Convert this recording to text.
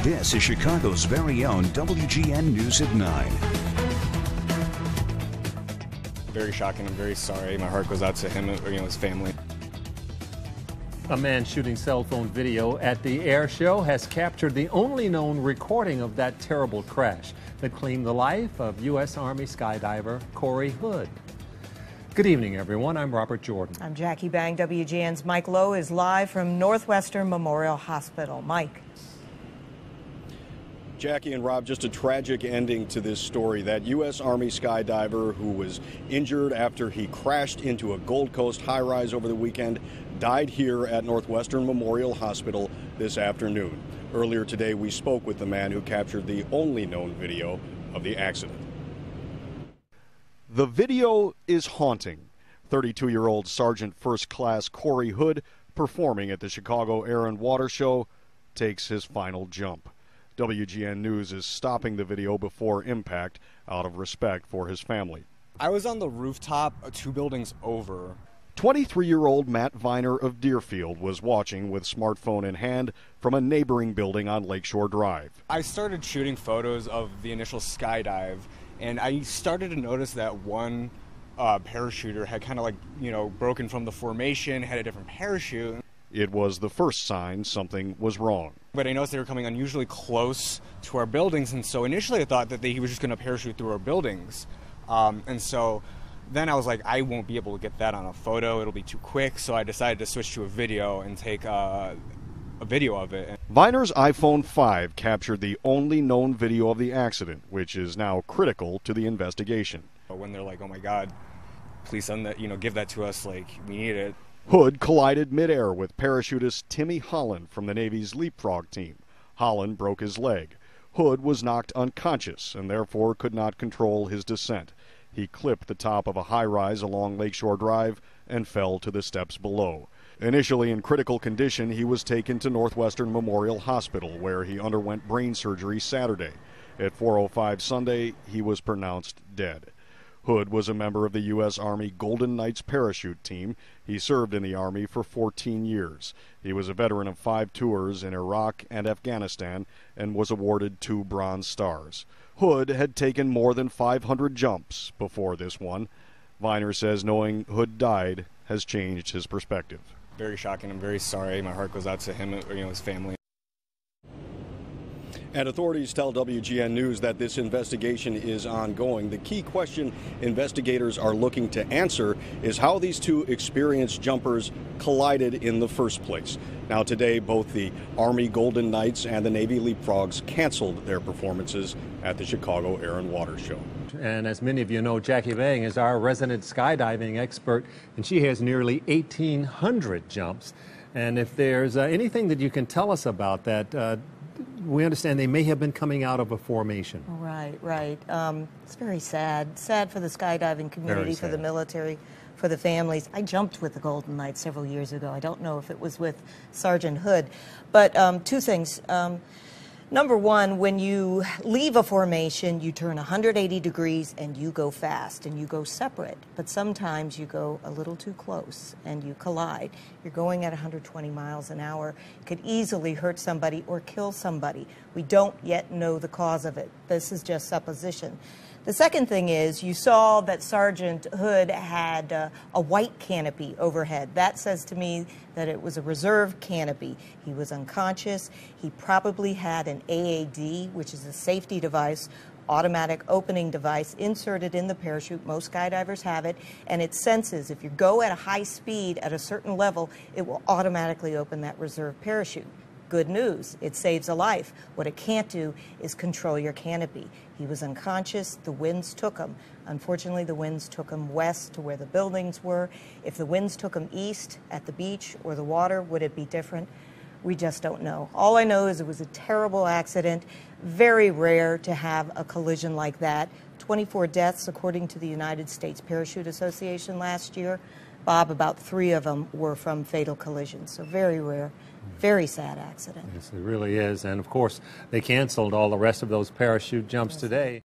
This is Chicago's very own WGN News at 9. Very shocking. I'm very sorry. My heart goes out to him, his family. A man shooting cell phone video at the air show has captured the only known recording of that terrible crash that claimed the life of U.S. Army skydiver Corey Hood. Good evening, everyone. I'm Robert Jordan. I'm Jackie Bang. WGN's Mike Lowe is live from Northwestern Memorial Hospital. Mike. Jackie and Rob, just a tragic ending to this story. That U.S. Army skydiver who was injured after he crashed into a Gold Coast high-rise over the weekend died here at Northwestern Memorial Hospital this afternoon. Earlier today, we spoke with the man who captured the only known video of the accident. The video is haunting. 32-year-old Sergeant First Class Corey Hood, performing at the Chicago Air and Water Show, takes his final jump. WGN News is stopping the video before impact out of respect for his family. I was on the rooftop 2 buildings over. 23-year-old Matt Viner of Deerfield was watching with smartphone in hand from a neighboring building on Lakeshore Drive. I started shooting photos of the initial skydive, and I started to notice that one parachuter had kind of broken from the formation, had a different parachute. It was the first sign something was wrong. But I noticed they were coming unusually close to our buildings, and so initially I thought that he was just going to parachute through our buildings. And so then I was like, I won't be able to get that on a photo. It'll be too quick. So I decided to switch to a video and take a video of it. Viner's iPhone 5 captured the only known video of the accident, which is now critical to the investigation. When they're like, oh my God, please send that, give that to us, we need it. Hood collided midair with parachutist Timmy Holland from the Navy's leapfrog team. Holland broke his leg. Hood was knocked unconscious and therefore could not control his descent. He clipped the top of a high-rise along Lakeshore Drive and fell to the steps below. Initially in critical condition, he was taken to Northwestern Memorial Hospital, where he underwent brain surgery Saturday. At 4:05 Sunday, he was pronounced dead. Hood was a member of the U.S. Army Golden Knights parachute team. He served in the Army for 14 years. He was a veteran of 5 tours in Iraq and Afghanistan and was awarded 2 Bronze Stars. Hood had taken more than 500 jumps before this one. Viner says knowing Hood died has changed his perspective. Very shocking. I'm very sorry. My heart goes out to him, his family. And authorities tell WGN News that this investigation is ongoing. The key question investigators are looking to answer is how these 2 experienced jumpers collided in the first place. Now today, both the Army Golden Knights and the Navy Leapfrogs canceled their performances at the Chicago Air and Water Show. And as many of you know, Jackie Bang is our resident skydiving expert, and she has nearly 1,800 jumps. And if there's anything that you can tell us about that, we understand they may have been coming out of a formation. Right. It's very sad. Sad for the skydiving community, for the military, for the families. I jumped with the Golden Knights several years ago. I don't know if it was with Sergeant Hood. But 2 things. Number 1, when you leave a formation, you turn 180 degrees and you go fast and you go separate. But sometimes you go a little too close and you collide. You're going at 120 miles an hour. It could easily hurt somebody or kill somebody. We don't yet know the cause of it. This is just supposition. The second thing is you saw that Sergeant Hood had a white canopy overhead. That says to me that it was a reserve canopy. He was unconscious. He probably had an AAD, which is a safety device, automatic opening device, inserted in the parachute. Most skydivers have it, and it senses if you go at a high speed at a certain level, it will automatically open that reserve parachute. Good news, it saves a life. What it can't do is control your canopy. He was unconscious, the winds took him. Unfortunately, the winds took him west to where the buildings were. If the winds took him east at the beach or the water, would it be different? We just don't know. All I know is it was a terrible accident, very rare to have a collision like that. 24 deaths according to the United States Parachute Association last year. Bob, about 3 of them were from fatal collisions, so very rare. Very sad accident. Yes, it really is. And of course, they canceled all the rest of those parachute jumps today.